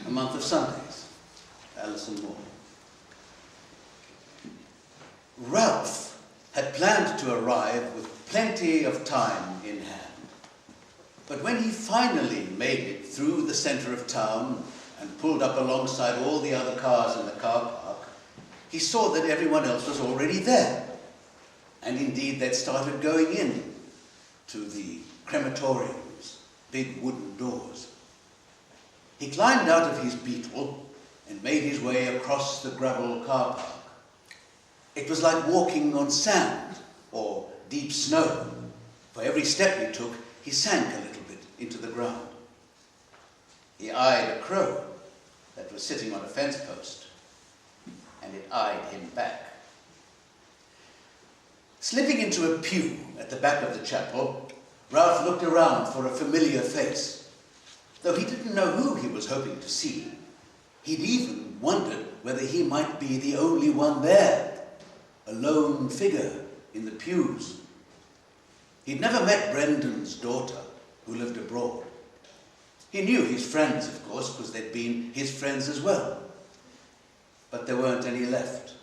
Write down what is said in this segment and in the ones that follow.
a month of Sundays. Alison Moore. Ralph had planned to arrive with plenty of time in hand. But when he finally made it through the centre of town and pulled up alongside all the other cars in the car park, he saw that everyone else was already there. And indeed, they'd started going in to the crematorium's big wooden doors. He climbed out of his Beetle and made his way across the gravel car park. It was like walking on sand or deep snow. For every step he took, he sank a little bit into the ground. He eyed a crow that was sitting on a fence post, and it eyed him back. Slipping into a pew at the back of the chapel, Ralph looked around for a familiar face. Though he didn't know who he was hoping to see, he'd even wondered whether he might be the only one there, a lone figure in the pews. He'd never met Brendan's daughter, who lived abroad. He knew his friends, of course, because they'd been his friends as well. But there weren't any left.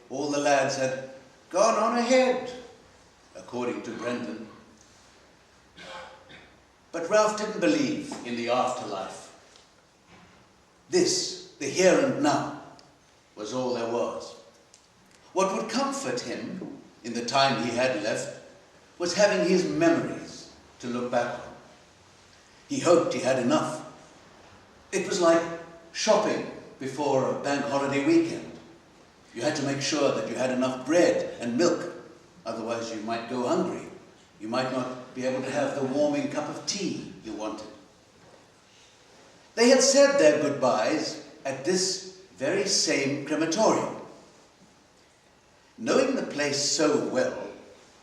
All the lads had gone on ahead, according to Brendan. But Ralph didn't believe in the afterlife. This, the here and now, was all there was. What would comfort him in the time he had left was having his memories to look back on. He hoped he had enough. It was like shopping before a bank holiday weekend. You had to make sure that you had enough bread and milk, otherwise you might go hungry. You might not be able to have the warming cup of tea you wanted. They had said their goodbyes at this very same crematorium. Knowing the place so well,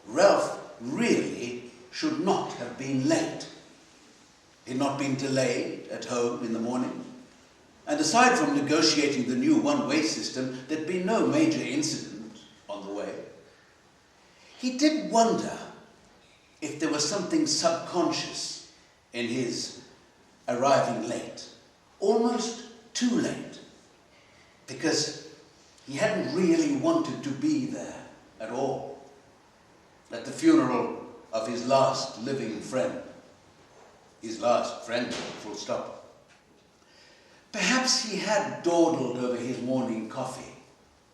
Ralph really should not have been late. He'd not been delayed at home in the morning. And aside from negotiating the new one-way system, there'd been no major incident on the way. He did wonder if there was something subconscious in his arriving late, almost too late, because he hadn't really wanted to be there at all, at the funeral of his last living friend. His last friend, full stop. Perhaps he had dawdled over his morning coffee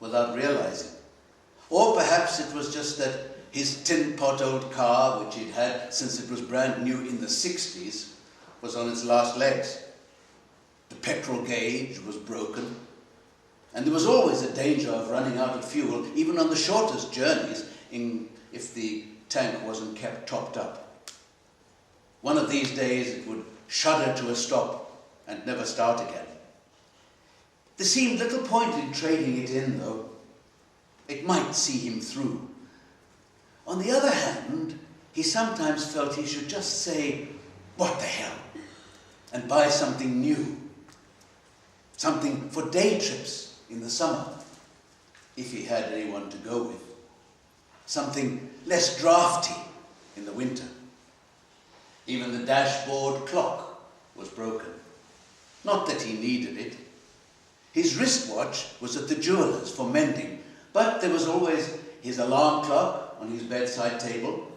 without realizing. Or perhaps it was just that his tin-pot old car, which he'd had since it was brand new in the 60s, was on its last legs. The petrol gauge was broken, and there was always a danger of running out of fuel, even on the shortest journeys, if the tank wasn't kept topped up. One of these days it would shudder to a stop and never start again. There seemed little point in trading it in, though. It might see him through. On the other hand, he sometimes felt he should just say, "What the hell?" and buy something new. Something for day trips in the summer, if he had anyone to go with. Something less drafty in the winter. Even the dashboard clock was broken. Not that he needed it. His wristwatch was at the jeweller's for mending, but there was always his alarm clock on his bedside table,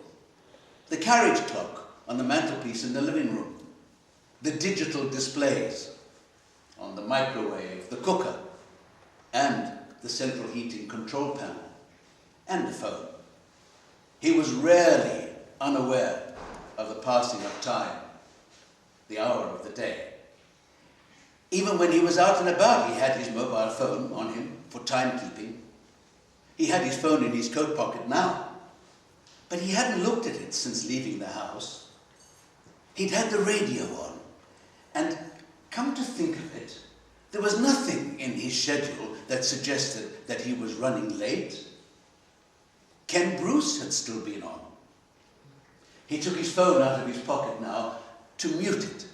the carriage clock on the mantelpiece in the living room, the digital displays on the microwave, the cooker, and the central heating control panel, and the phone. He was rarely unaware of the passing of time, the hour of the day. Even when he was out and about, he had his mobile phone on him for timekeeping. He had his phone in his coat pocket now, but he hadn't looked at it since leaving the house. He'd had the radio on, and come to think of it, there was nothing in his schedule that suggested that he was running late. Ken Bruce had still been on. He took his phone out of his pocket now to mute it,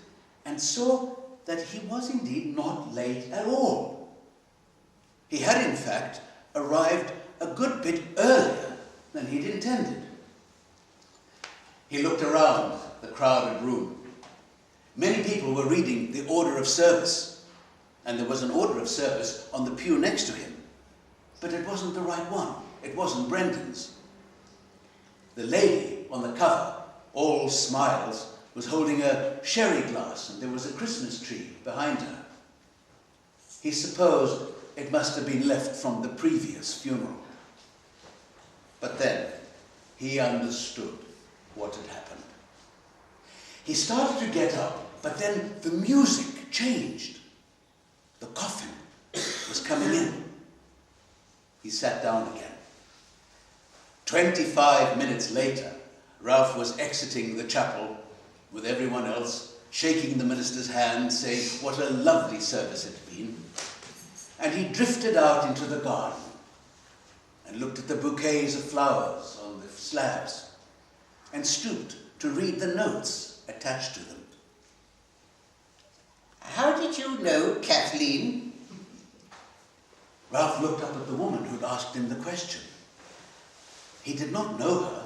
and saw that he was indeed not late at all. He had, in fact, arrived a good bit earlier than he'd intended. He looked around the crowded room. Many people were reading the order of service, and there was an order of service on the pew next to him. But it wasn't the right one. It wasn't Brendan's. The lady on the cover, all smiles, was holding a sherry glass, and there was a Christmas tree behind her. He supposed it must have been left from the previous funeral. But then he understood what had happened. He started to get up, but then the music changed. The coffin was coming in. He sat down again. 25 minutes later, Ralph was exiting the chapel with everyone else, shaking the minister's hand, saying what a lovely service it had been. And he drifted out into the garden and looked at the bouquets of flowers on the slabs and stooped to read the notes attached to them. How did you know Kathleen? Ralph looked up at the woman who'd asked him the question. He did not know her.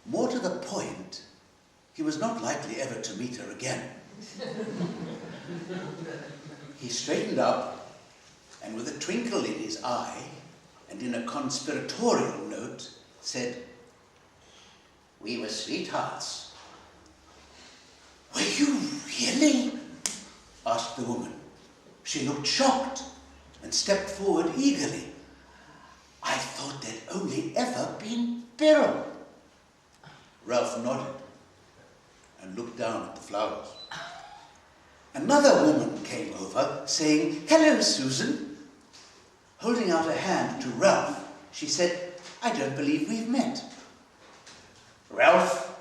More to the point, he was not likely ever to meet her again. He straightened up, and with a twinkle in his eye, and in a conspiratorial note, said, "We were sweethearts." "Were you really?" asked the woman. She looked shocked and stepped forward eagerly. "I thought there'd only ever been Bill." Ralph nodded and looked down at the flowers. Another woman came over, saying, "Hello, Susan." Holding out a hand to Ralph, she said, "I don't believe we've met." "Ralph,"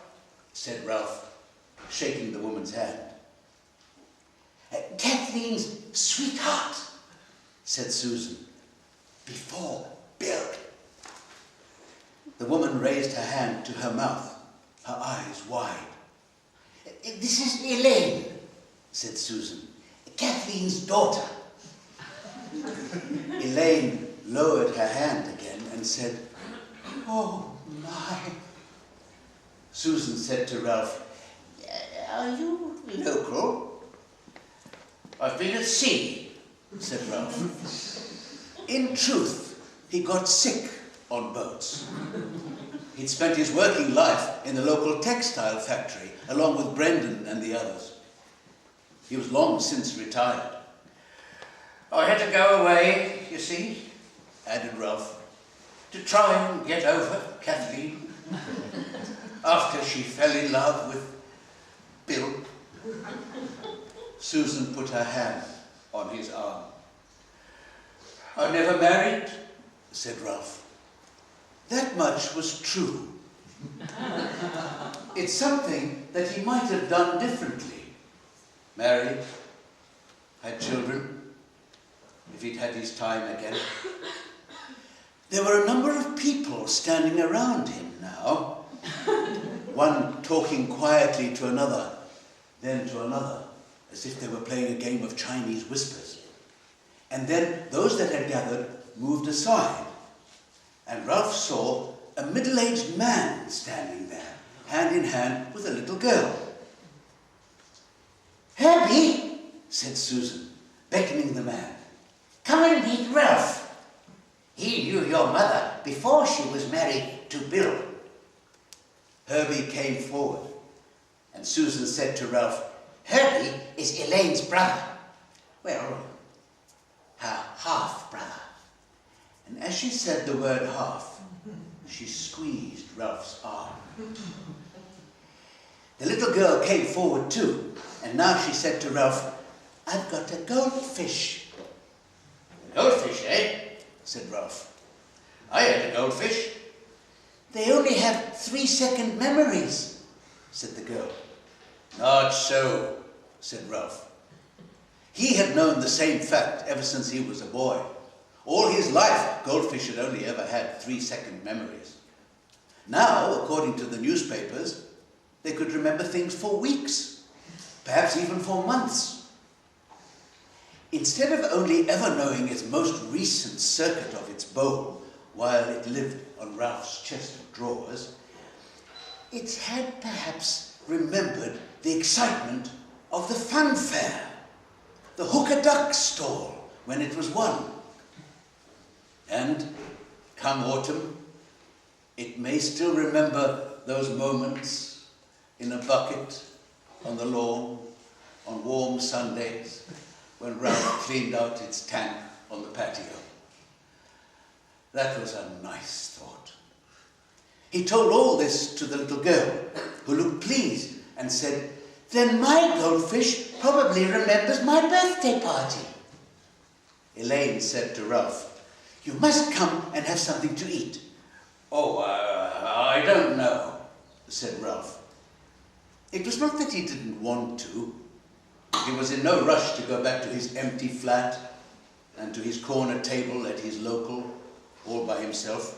said Ralph, shaking the woman's hand. "Kathleen's sweetheart," said Susan, "before Bill." The woman raised her hand to her mouth, her eyes wide. "This is Elaine," said Susan, "Kathleen's daughter." Elaine lowered her hand again and said, "Oh, my." Susan said to Ralph, "Are you local?" "I've been at sea," said Ralph. In truth, he got sick on boats. He'd spent his working life in the local textile factory, along with Brendan and the others. He was long since retired. "I had to go away, you see," added Ralph, "to try and get over Kathleen after she fell in love with Bill." Susan put her hand on his arm. "I never married," said Ralph. That much was true. It's something that he might have done differently. Married, had children, if he'd had his time again. There were a number of people standing around him now, one talking quietly to another, then to another, as if they were playing a game of Chinese whispers. And then those that had gathered moved aside, and Ralph saw a middle-aged man standing there, hand in hand with a little girl. "Herbie," said Susan, beckoning the man, "come and meet Ralph. He knew your mother before she was married to Bill." Herbie came forward, and Susan said to Ralph, "Herbie is Elaine's brother. Well, her half-brother." And as she said the word half, she squeezed Ralph's arm. The little girl came forward too, and now she said to Ralph, "I've got a goldfish." "A goldfish, eh?" said Ralph. "I had a goldfish." "They only have 3-second memories," said the girl. "Not so," said Ralph. He had known the same fact ever since he was a boy. All his life, goldfish had only ever had 3-second memories. Now, according to the newspapers, they could remember things for weeks, perhaps even for months. Instead of only ever knowing its most recent circuit of its bowl while it lived on Ralph's chest of drawers, it had perhaps remembered the excitement of the fun fair, the hooker duck stall when it was won. And come autumn, it may still remember those moments in a bucket on the lawn on warm Sundays when Ralph cleaned out its tank on the patio. That was a nice thought. He told all this to the little girl, who looked pleased and said, "Then my goldfish probably remembers my birthday party." Elaine said to Ralph, "You must come and have something to eat." "Oh, I don't know," said Ralph. It was not that he didn't want to. He was in no rush to go back to his empty flat and to his corner table at his local, all by himself.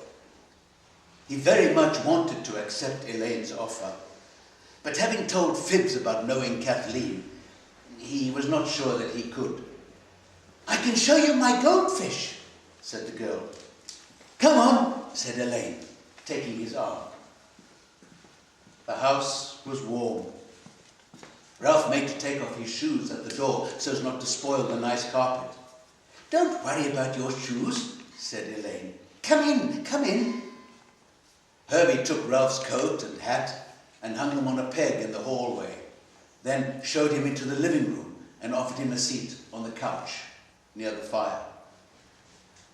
He very much wanted to accept Elaine's offer, but having told fibs about knowing Kathleen, he was not sure that he could. "I can show you my goldfish," said the girl. "Come on," said Elaine, taking his arm. The house was warm. Ralph made to take off his shoes at the door so as not to spoil the nice carpet. "Don't worry about your shoes," said Elaine. Come in, come in." Herbie took Ralph's coat and hat and hung them on a peg in the hallway, then showed him into the living room and offered him a seat on the couch near the fire.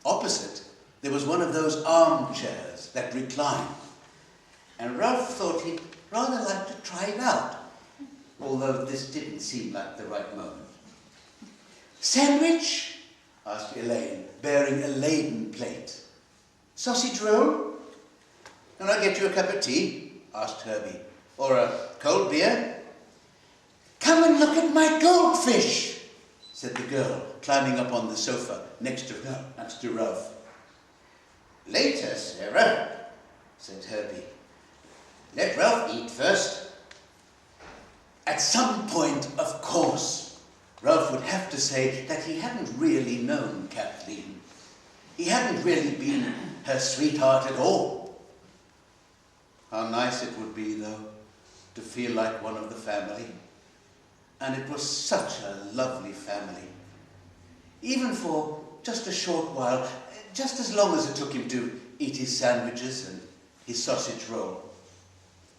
Opposite, there was one of those armchairs that reclined, and Ralph thought he'd rather like to try it out, although this didn't seem like the right moment. "Sandwich?" asked Elaine, bearing a laden plate. "Sausage roll?" "Can I get you a cup of tea?" asked Herbie. "Or a cold beer?" "Come and look at my goldfish," said the girl, climbing up on the sofa next to Ralph. "Later, Sarah," said Herbie. "Let Ralph eat first." At some point, of course, Ralph would have to say that he hadn't really known Kathleen. He hadn't really been her sweetheart at all. How nice it would be, though, to feel like one of the family. And it was such a lovely family. Even for just a short while, just as long as it took him to eat his sandwiches and his sausage roll,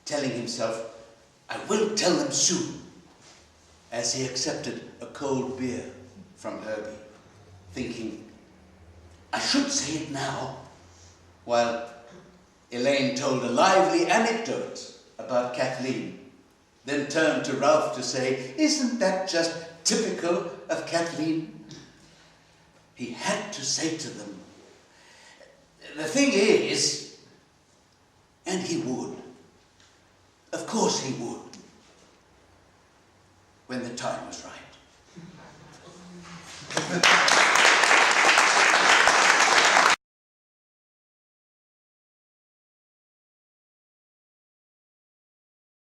telling himself, "I will tell them soon," as he accepted a cold beer from Herbie, thinking, "I should say it now," while Elaine told a lively anecdote about Kathleen, then turned to Ralph to say, "Isn't that just typical of Kathleen?" He had to say to them, "The thing is," and he would. Of course he would, when the time was right.